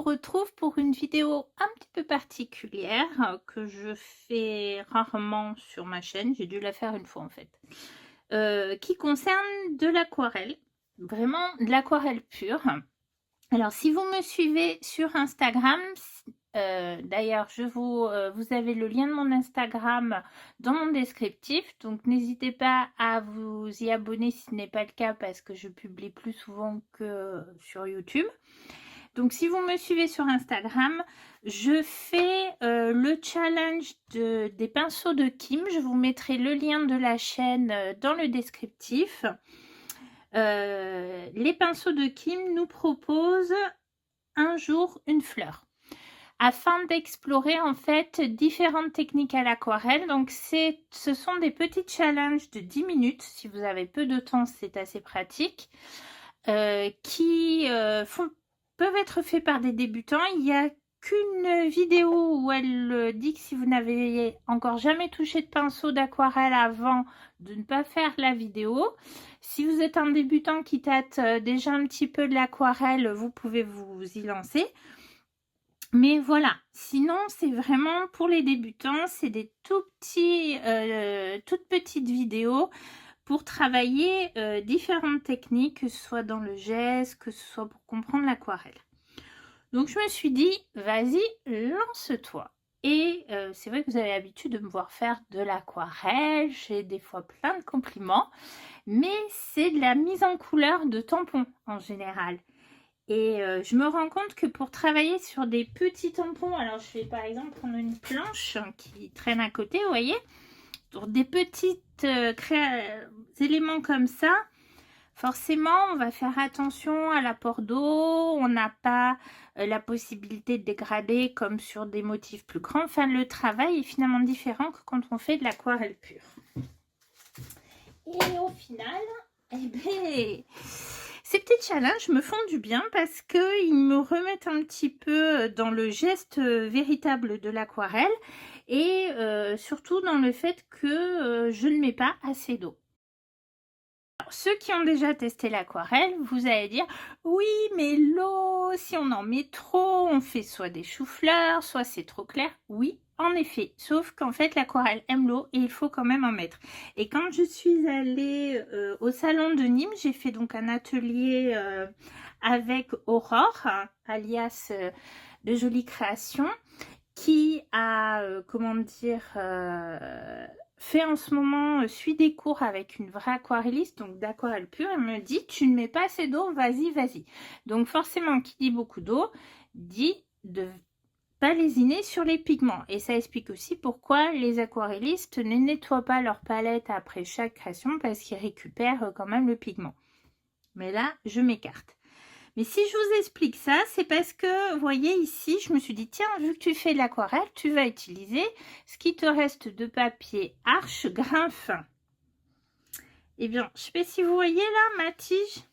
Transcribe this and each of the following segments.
vous retrouve pour une vidéo un petit peu particulière que je fais rarement sur ma chaîne. J'ai dû la faire une fois en fait. Qui concerne de l'aquarelle. Vraiment de l'aquarelle pure. Alors si vous me suivez sur Instagram, d'ailleurs vous avez le lien de mon Instagram dans mon descriptif, donc n'hésitez pas à vous y abonner si ce n'est pas le cas parce que je publie plus souvent que sur YouTube. Donc si vous me suivez sur Instagram, je fais le challenge des pinceaux de Kim. Je vous mettrai le lien de la chaîne dans le descriptif. Les pinceaux de Kim nous proposent un jour une fleur afin d'explorer en fait différentes techniques à l'aquarelle. Donc ce sont des petits challenges de 10 minutes. Si vous avez peu de temps, c'est assez pratique. Qui peuvent être faits par des débutants. Il n'y a qu'une vidéo où elle dit que si vous n'avez encore jamais touché de pinceau d'aquarelle avant, de ne pas faire la vidéo. Si vous êtes un débutant qui tâte déjà un petit peu de l'aquarelle, vous pouvez vous y lancer. Mais voilà, sinon c'est vraiment pour les débutants, c'est des toutes petites vidéos pour travailler différentes techniques, que ce soit dans le geste, que ce soit pour comprendre l'aquarelle. Donc je me suis dit, vas-y, lance-toi. Et c'est vrai que vous avez l'habitude de me voir faire de l'aquarelle, j'ai des fois plein de compliments, mais c'est de la mise en couleur de tampons en général. Et je me rends compte que pour travailler sur des petits tampons, alors je vais par exemple prendre une planche qui traîne à côté, vous voyez, pour des petits éléments comme ça, forcément on va faire attention à l'apport d'eau, on n'a pas la possibilité de dégrader comme sur des motifs plus grands. Enfin, le travail est finalement différent que quand on fait de l'aquarelle pure. Et au final, eh bien, ces petits challenges me font du bien parce qu'ils me remettent un petit peu dans le geste véritable de l'aquarelle et surtout dans le fait que je ne mets pas assez d'eau. Ceux qui ont déjà testé l'aquarelle, vous allez dire oui, mais l'eau, si on en met trop, on fait soit des choux-fleurs, soit c'est trop clair. Oui, en effet, sauf qu'en fait l'aquarelle aime l'eau et il faut quand même en mettre. Et quand je suis allée au salon de Nîmes, j'ai fait donc un atelier avec Aurore, alias de Jolies Créations, qui a comment dire fait en ce moment, suit des cours avec une vraie aquarelliste, donc d'aquarelle pure. Elle me dit, tu ne mets pas assez d'eau, vas-y. Donc forcément, qui dit beaucoup d'eau, dit de pas lésiner sur les pigments. Et ça explique aussi pourquoi les aquarellistes ne nettoient pas leur palette après chaque création, parce qu'ils récupèrent quand même le pigment. Mais là, je m'écarte. Mais si je vous explique ça, c'est parce que, vous voyez ici, je me suis dit, tiens, vu que tu fais de l'aquarelle, tu vas utiliser ce qui te reste de papier Arches grain fin. Eh bien, je sais pas si vous voyez là, ma tige,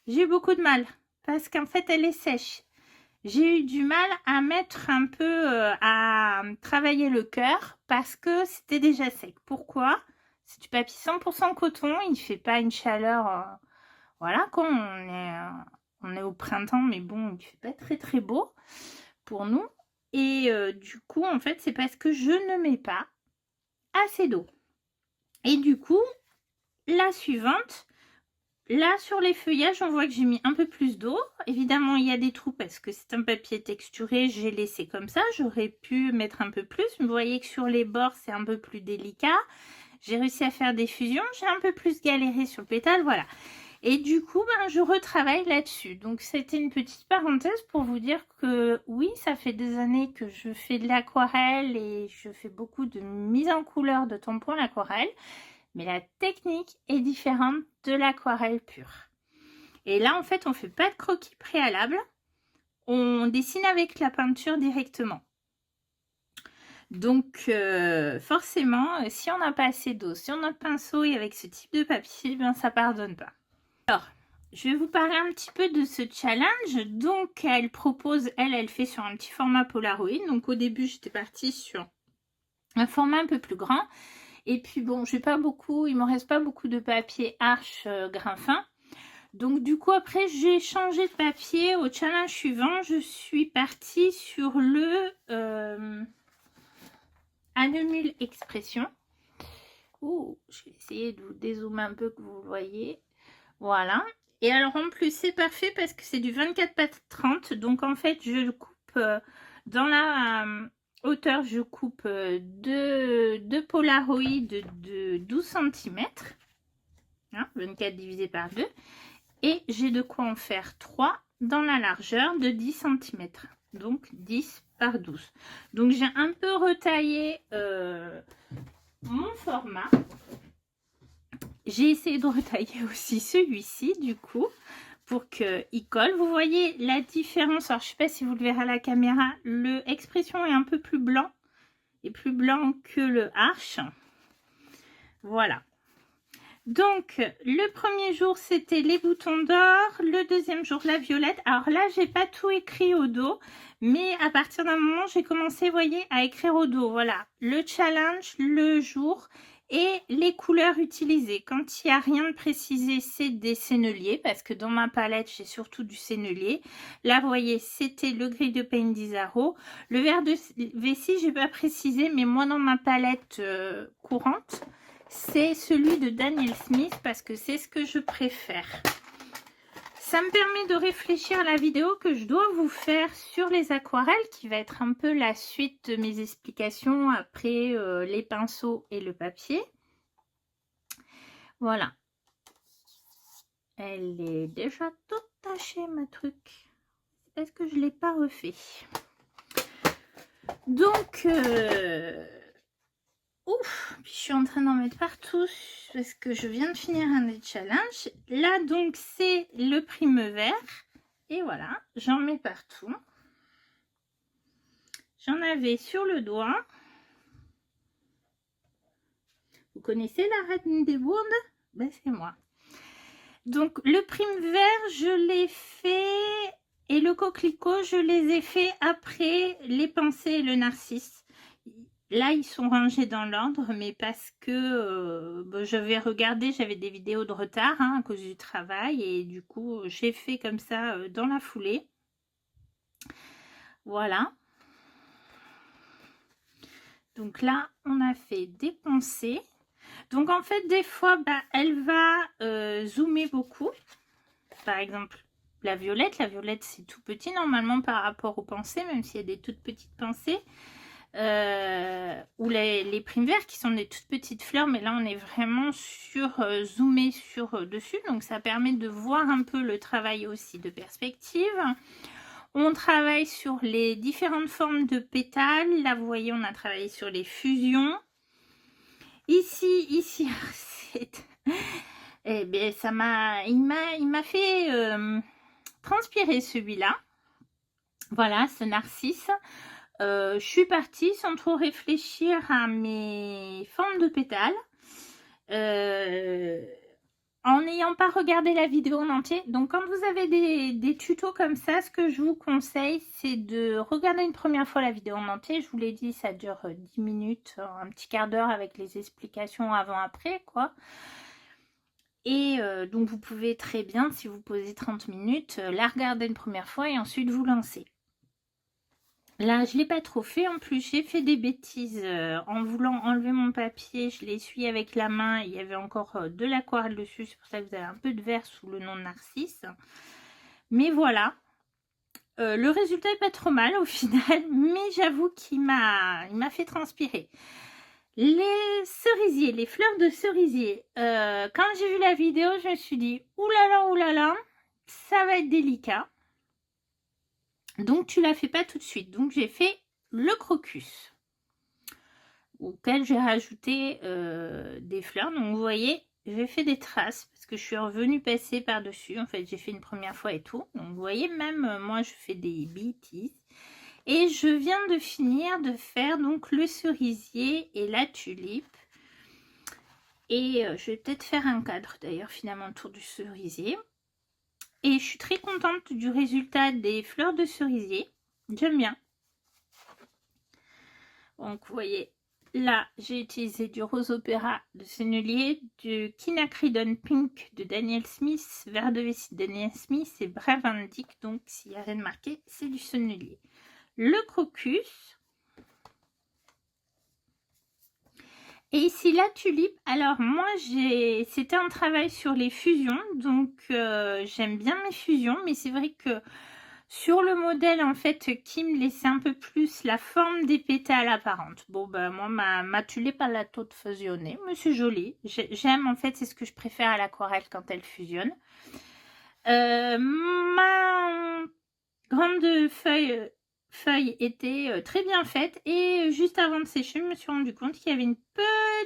j'ai eu beaucoup de mal parce qu'en fait, elle est sèche. J'ai eu du mal à mettre un peu, à travailler le cœur parce que c'était déjà sec. Pourquoi? C'est du papier 100% coton, il ne fait pas une chaleur, voilà, quand on est au printemps, mais bon, il ne fait pas très beau pour nous. Et du coup, en fait, c'est parce que je ne mets pas assez d'eau. Et du coup, la suivante, là sur les feuillages, on voit que j'ai mis un peu plus d'eau. Évidemment, il y a des trous parce que c'est un papier texturé, j'ai laissé comme ça. J'aurais pu mettre un peu plus, mais vous voyez que sur les bords, c'est un peu plus délicat. J'ai réussi à faire des fusions, j'ai un peu plus galéré sur le pétale, voilà. Et du coup, je retravaille là-dessus. Donc, c'était une petite parenthèse pour vous dire que oui, ça fait des années que je fais de l'aquarelle et je fais beaucoup de mise en couleur de tampons à l'aquarelle. Mais la technique est différente de l'aquarelle pure. Et là, en fait, on ne fait pas de croquis préalable. On dessine avec la peinture directement. Donc, forcément, si on n'a pas assez d'eau sur notre pinceau et avec ce type de papier, ça ne pardonne pas. Alors, je vais vous parler un petit peu de ce challenge. Donc, elle propose, elle fait sur un petit format Polaroid. Donc, au début, j'étais partie sur un format un peu plus grand. Et puis, bon, j'ai pas beaucoup, il me reste pas beaucoup de papier Arches grain fin. Donc du coup après j'ai changé de papier. Au challenge suivant, je suis partie sur le Annemule Expression. Ouh, je vais essayer de vous dézoomer un peu que vous voyez. Voilà. Et alors en plus c'est parfait parce que c'est du 24 par 30. Donc en fait je coupe dans la hauteur, je coupe deux Polaroid de 12 cm. Hein, 24 divisé par 2. Et j'ai de quoi en faire 3 dans la largeur de 10 cm. Donc 10 par 12. Donc j'ai un peu retaillé mon format. J'ai essayé de retailler aussi celui-ci du coup pour qu'il colle. Vous voyez la différence. Alors je ne sais pas si vous le verrez à la caméra. Le Expression est un peu plus blanc. Et plus blanc que le Arche. Voilà. Donc le premier jour c'était les boutons d'or. Le deuxième jour la violette. Alors là j'ai pas tout écrit au dos. Mais à partir d'un moment j'ai commencé, vous voyez, à écrire au dos. Voilà. Le challenge, le jour et les couleurs utilisées. Quand il n'y a rien de précisé, c'est des senneliers, parce que dans ma palette, j'ai surtout du sennelier. Là, vous voyez, c'était le gris de Paint d'Isaro. Le vert de vessie, je n'ai pas précisé, mais moi, dans ma palette courante, c'est celui de Daniel Smith, parce que c'est ce que je préfère. Ça me permet de réfléchir à la vidéo que je dois vous faire sur les aquarelles, qui va être un peu la suite de mes explications après les pinceaux et le papier. Voilà. Elle est déjà toute tachée, ma truc. Est-ce que je ne l'ai pas refait? Donc, ouf, puis je suis en train d'en mettre partout parce que je viens de finir un des challenges. Là, donc, c'est le prime vert. Et voilà, j'en mets partout. J'en avais sur le doigt. Vous connaissez la reine des bourdes? Ben, c'est moi. Donc, le prime vert, je l'ai fait. Et le coquelicot, je les ai fait après les pensées et le narcisse. Là, ils sont rangés dans l'ordre, mais parce que je vais regarder, j'avais des vidéos de retard hein, à cause du travail. Et du coup, j'ai fait comme ça dans la foulée. Voilà. Donc là, on a fait des pensées. Donc en fait, des fois, bah, elle va zoomer beaucoup. Par exemple, la violette c'est tout petit normalement par rapport aux pensées, même s'il y a des toutes petites pensées. Ou les primes verts qui sont des toutes petites fleurs, mais là on est vraiment sur zoomé sur dessus, donc ça permet de voir un peu le travail aussi de perspective. On travaille sur les différentes formes de pétales. Là vous voyez, on a travaillé sur les fusions. Ici, eh bien, il m'a fait transpirer celui-là. Voilà, ce narcisse. Je suis partie sans trop réfléchir à mes formes de pétales. En n'ayant pas regardé la vidéo en entier. Donc quand vous avez des tutos comme ça, ce que je vous conseille, c'est de regarder une première fois la vidéo en entier. Je vous l'ai dit, ça dure 10 minutes, un petit quart d'heure avec les explications avant-après, quoi. Et donc vous pouvez très bien, si vous posez 30 minutes, la regarder une première fois et ensuite vous lancer. Là, je ne l'ai pas trop fait. En plus, j'ai fait des bêtises en voulant enlever mon papier. Je l'ai essuyé avec la main. Il y avait encore de l'aquarelle dessus. C'est pour ça que vous avez un peu de vert sous le nom de Narcisse. Mais voilà. Le résultat n'est pas trop mal au final. Mais j'avoue qu'il m'a fait transpirer. Les cerisiers, les fleurs de cerisier. Quand j'ai vu la vidéo, je me suis dit, oulala, ça va être délicat. Donc, tu ne la fais pas tout de suite. Donc, j'ai fait le crocus, auquel j'ai rajouté des fleurs. Donc, vous voyez, j'ai fait des traces parce que je suis revenue passer par-dessus. En fait, j'ai fait une première fois et tout. Donc, vous voyez, même moi, je fais des bêtises. Et je viens de finir de faire donc le cerisier et la tulipe. Et je vais peut-être faire un cadre, d'ailleurs, finalement, autour du cerisier. Et je suis très contente du résultat des fleurs de cerisier. J'aime bien. Donc, vous voyez, Là, j'ai utilisé du Rose Opéra de Sennelier, du Quinacridone Pink de Daniel Smith, Verre de vessie de Daniel Smith et Brave Indique. Donc, s'il n'y a rien de marqué, c'est du Sennelier. Le Crocus. Et ici, la Tulipe. Alors, moi, c'était un travail sur les fusions. Donc, j'aime bien mes fusions. Mais c'est vrai que sur le modèle, en fait, qui me laissait un peu plus la forme des pétales apparentes. Bon, ben, moi, ma tulipe à la tôte fusionnée, mais c'est joli. J'aime, en fait, c'est ce que je préfère à l'aquarelle quand elle fusionne. Ma grande feuille était très bien faite. Et juste avant de sécher, je me suis rendu compte qu'il y avait une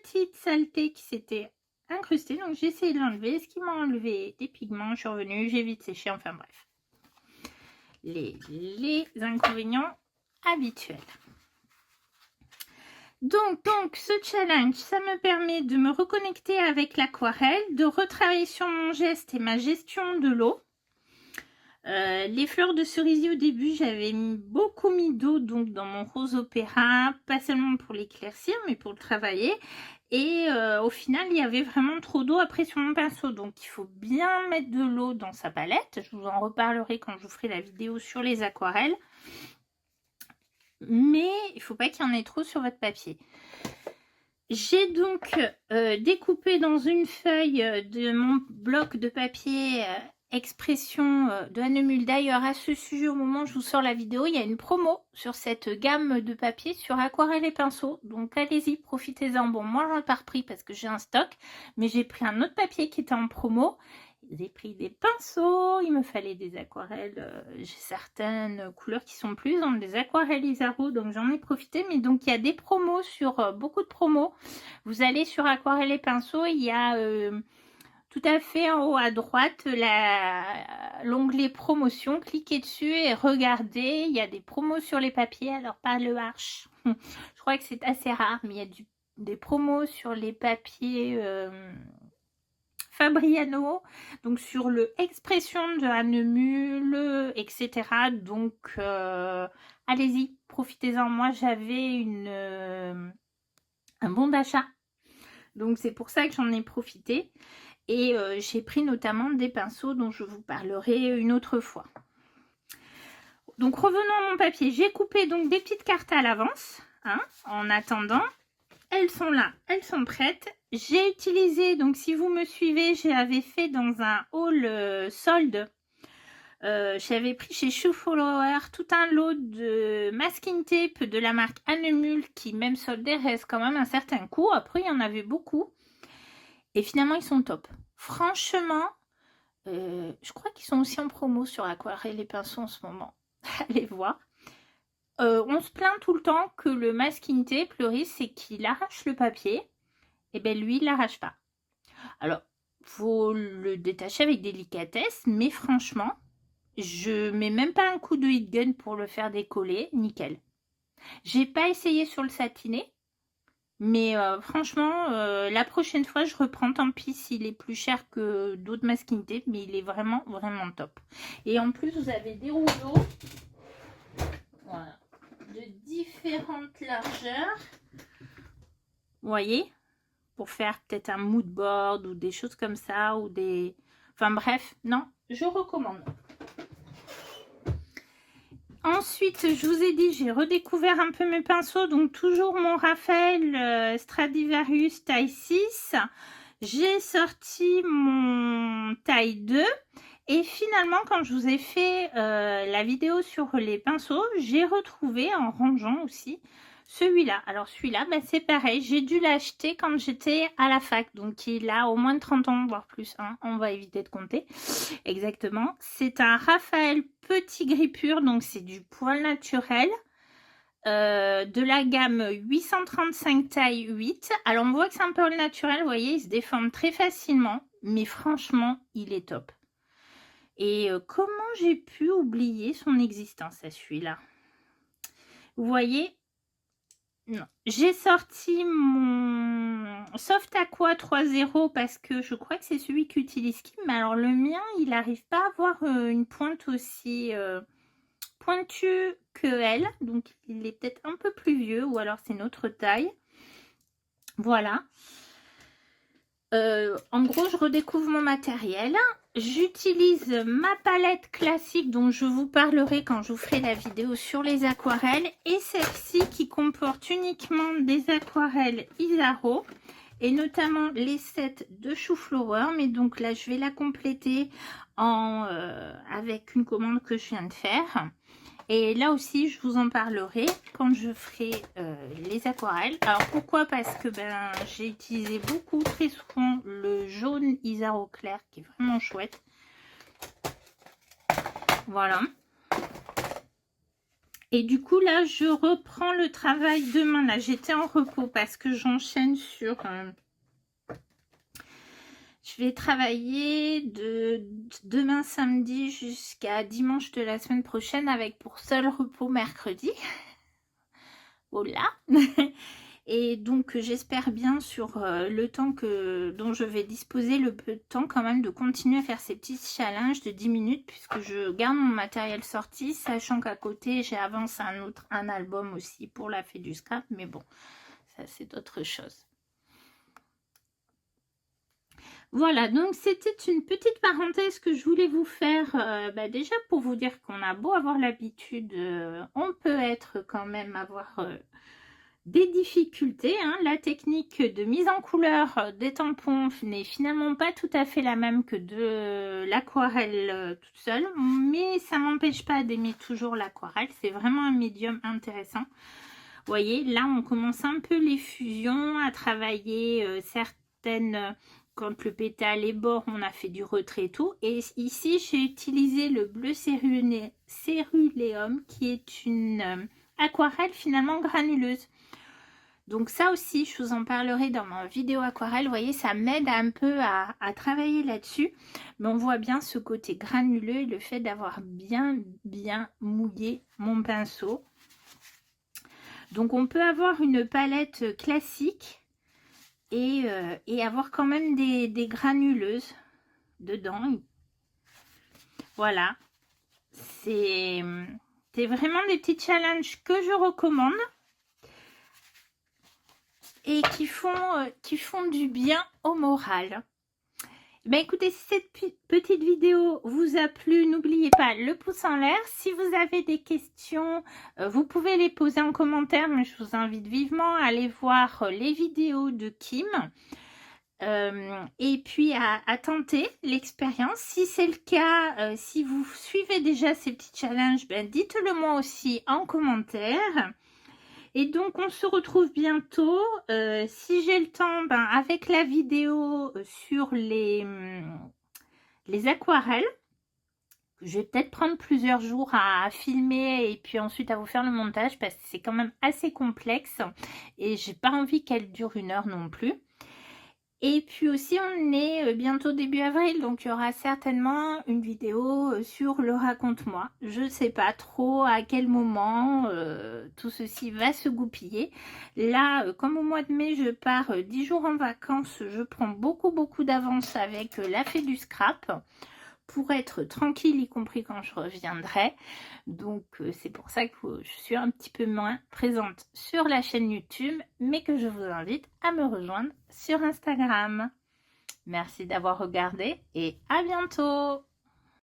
petite saleté qui s'était incrustée. Donc, j'ai essayé de l'enlever. Ce qui m'a enlevé des pigments, je suis revenue, j'ai vite séché, enfin bref. Les inconvénients habituels. Donc, ce challenge, ça me permet de me reconnecter avec l'aquarelle, de retravailler sur mon geste et ma gestion de l'eau. Les fleurs de cerisier au début, j'avais beaucoup mis d'eau donc dans mon Rose Opéra, pas seulement pour l'éclaircir, mais pour le travailler. Et au final, il y avait vraiment trop d'eau après sur mon pinceau. Donc, il faut bien mettre de l'eau dans sa palette. Je vous en reparlerai quand je vous ferai la vidéo sur les aquarelles. Mais il ne faut pas qu'il y en ait trop sur votre papier. J'ai donc découpé dans une feuille de mon bloc de papier expression de Annemule. D'ailleurs, à ce sujet, au moment où je vous sors la vidéo, il y a une promo sur cette gamme de papier sur aquarelle et pinceau. Donc, allez-y, profitez-en. Bon, moi, j'en ai pas repris parce que j'ai un stock, mais j'ai pris un autre papier qui était en promo. J'ai pris des pinceaux, il me fallait des aquarelles, j'ai certaines couleurs qui sont plus dans des aquarelles Isaro, donc j'en ai profité. Mais donc il y a des promos sur beaucoup de promos. Vous allez sur aquarelles et pinceaux, il y a tout à fait en haut à droite l'onglet promotion. Cliquez dessus et regardez, il y a des promos sur les papiers, alors pas le Arche. Je crois que c'est assez rare, mais il y a des promos sur les papiers Fabriano, donc sur le expression de Annemule, etc. Donc allez-y, profitez-en. Moi j'avais un bon d'achat, donc c'est pour ça que j'en ai profité. Et j'ai pris notamment des pinceaux dont je vous parlerai une autre fois. Donc revenons à mon papier, j'ai coupé donc des petites cartes à l'avance, hein, en attendant. Elles sont là, elles sont prêtes. J'ai utilisé, donc si vous me suivez, j'avais fait dans un haul solde. J'avais pris chez Shoe Follower tout un lot de masking tape de la marque Annemule qui, même soldé, reste quand même un certain coût. Après, il y en avait beaucoup. Et finalement, ils sont top. Franchement, je crois qu'ils sont aussi en promo sur Aquarelle et Pinceaux en ce moment. Allez voir. On se plaint tout le temps que le masking tape, le risque, c'est qu'il arrache le papier. Et bien, lui, il l'arrache pas. Alors, faut le détacher avec délicatesse, mais franchement, je mets même pas un coup de heat gun pour le faire décoller. Nickel. J'ai pas essayé sur le satiné, mais franchement, la prochaine fois, je reprends. Tant pis s'il est plus cher que d'autres masking tape, mais il est vraiment, vraiment top. Et en plus, vous avez des rouleaux. Voilà. De différentes largeurs. Vous voyez, pour faire peut-être un mood board ou des choses comme ça, ou des... Enfin bref, non, je recommande. Ensuite, je vous ai dit, j'ai redécouvert un peu mes pinceaux, donc toujours mon Raphaël Stradivarius taille 6. J'ai sorti mon taille 2. Et finalement, quand je vous ai fait la vidéo sur les pinceaux, j'ai retrouvé, en rangeant aussi, celui-là. Alors celui-là, ben, c'est pareil, j'ai dû l'acheter quand j'étais à la fac. Donc il a au moins de 30 ans, voire plus, hein. On va éviter de compter. Exactement. C'est un Raphaël Petit Grippure, donc c'est du poil naturel. De la gamme 835 taille 8. Alors on voit que c'est un poil naturel, vous voyez, il se déforme très facilement. Mais franchement, il est top. Et comment j'ai pu oublier son existence à celui-là? Vous voyez? Non. J'ai sorti mon Soft Aqua 3.0 parce que je crois que c'est celui qui utilise Kim. Mais alors le mien, il n'arrive pas à avoir une pointe aussi pointue que elle. Donc il est peut-être un peu plus vieux ou alors c'est notre taille. Voilà. En gros, je redécouvre mon matériel. J'utilise ma palette classique dont je vous parlerai quand je vous ferai la vidéo sur les aquarelles. Et celle-ci qui comporte uniquement des aquarelles Isaro. Et notamment les sets de chou-flower. Mais donc là, je vais la compléter avec une commande que je viens de faire. Et là aussi, je vous en parlerai quand je ferai les aquarelles. Alors pourquoi? Parce que j'ai utilisé beaucoup, très souvent, le jaune Isaro clair qui est vraiment chouette. Voilà. Et du coup, là, je reprends le travail demain. Là, j'étais en repos parce que j'enchaîne sur... je vais travailler de demain samedi jusqu'à dimanche de la semaine prochaine avec pour seul repos mercredi. Voilà. Et donc j'espère bien sur le temps dont je vais disposer, le peu de temps quand même, de continuer à faire ces petits challenges de 10 minutes puisque je garde mon matériel sorti, sachant qu'à côté j'ai avancé un album aussi pour la fée du scrap, mais bon, ça c'est autre chose. Voilà, donc c'était une petite parenthèse que je voulais vous faire, déjà pour vous dire qu'on a beau avoir l'habitude, on peut être quand même avoir des difficultés. Hein. La technique de mise en couleur des tampons n'est finalement pas tout à fait la même que de l'aquarelle toute seule, mais ça m'empêche pas d'aimer toujours l'aquarelle, c'est vraiment un médium intéressant. Vous voyez, là on commence un peu les fusions, à travailler certaines... Quand le pétale est bord, on a fait du retrait et tout. Et ici, j'ai utilisé le bleu céruléum, qui est une aquarelle finalement granuleuse. Donc ça aussi, je vous en parlerai dans ma vidéo aquarelle. Vous voyez, ça m'aide un peu à travailler là-dessus. Mais on voit bien ce côté granuleux et le fait d'avoir bien mouillé mon pinceau. Donc on peut avoir une palette classique et avoir quand même des granuleuses dedans. Voilà, c'est vraiment des petits challenges que je recommande et qui font du bien au moral. Écoutez, si cette petite vidéo vous a plu, n'oubliez pas le pouce en l'air. Si vous avez des questions, vous pouvez les poser en commentaire, mais je vous invite vivement à aller voir les vidéos de Kim. Et puis à tenter l'expérience. Si c'est le cas, si vous suivez déjà ces petits challenges, dites-le moi aussi en commentaire. Et donc on se retrouve bientôt, si j'ai le temps, avec la vidéo sur les aquarelles. Je vais peut-être prendre plusieurs jours à filmer et puis ensuite à vous faire le montage parce que c'est quand même assez complexe et j'ai pas envie qu'elle dure 1 heure non plus. Et puis aussi, on est bientôt début avril, donc il y aura certainement une vidéo sur le raconte-moi. Je ne sais pas trop à quel moment tout ceci va se goupiller. Là, comme au mois de mai, je pars 10 jours en vacances, je prends beaucoup d'avance avec la fée du scrap pour être tranquille, y compris quand je reviendrai. Donc c'est pour ça que je suis un petit peu moins présente sur la chaîne YouTube, mais que je vous invite à me rejoindre sur Instagram. Merci d'avoir regardé et à bientôt!